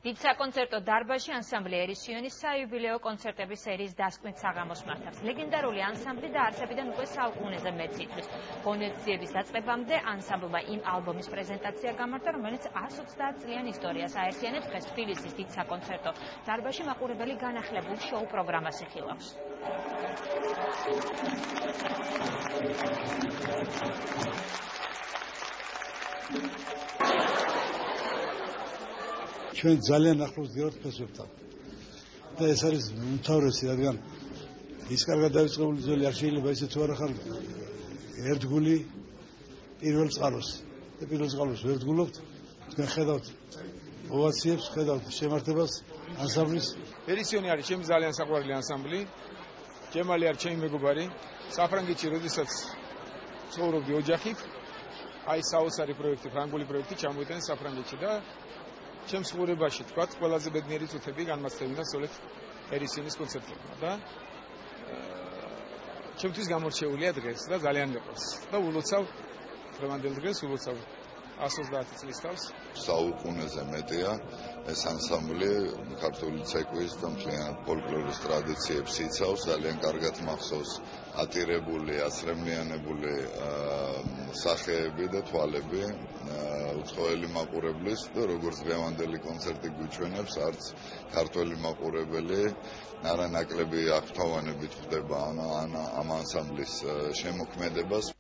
დიდ საკონცერტო დარბაზში ანსამბლი ერისიონის საიუბილეო კონცერტების სერიის დასკვნით საღამოს მართავს. ლეგენდარული ანსამბლი დაარსებიდან უკვე საუკუნეზე მეტს ითვლის. ღონისძიების დაწყებამდე ანსამბლმა იმ ალბომის პრეზენტაცია გამართა, რომელიც 130 წლიან ისტორიას აერთიანებს. დღეს თბილისის დიდ საკონცერტო დარბაზში მაყურებელი განახლებულ შოუ პროგრამას იხილავს. ჩვენ ძალიან ახლოს ვდგავართ ფესვებთან. და ეს არის უმთავრესი, რადგან ის კარგად დავიწყებული ძველი არ შეიძლება ისე თუ არა ხარ ერთგული პირველ წყაროს. და პირველ წყაროს ვერ ვდგულობთ, თქვენ ხედავთ ოვაციებს, ხედავთ შემართებას ანსამბლის. ერისიონი არის ჩემი ძალიან საყვარელი ანსამბლი. ჯემალი არის ჩემი მეგობარი. საფრანგეთში როდესაც ცხოვრობდი ოჯახით, აი საოცარი პროექტი, ფრანგული პროექტი ჩამოვიტანე საფრანგეთში და ჩემს ცხოვრებაში თქვა ყველაზე ბედნიერი წუთები განმასწრებინა სწორედ ერისიონის კონცერტებმა და ჩემთვის გამორჩეულია დღეს და ძალიან მეყვარს და ულოცავ დღევანდელ დღეს ულოცავ 130 წლის თავს. საუკუნეზე მეტია ეს ანსამბლი ქართული ცეკვის და მთლიანად ფოლკლორის ტრადიციებს იცავს, ძალიან კარგად მახსოვს ატირებული, აცრემლიანებული სახეები და თვალები უცხოელი მაყურებლის და როგორც დღევანდელი კონცერტი გვიჩვენებს, არც ქართველი მაყურებელი არანაკლები აღფრთოვანებით ხვდება ამ ანსამბლის შემოქმედებას.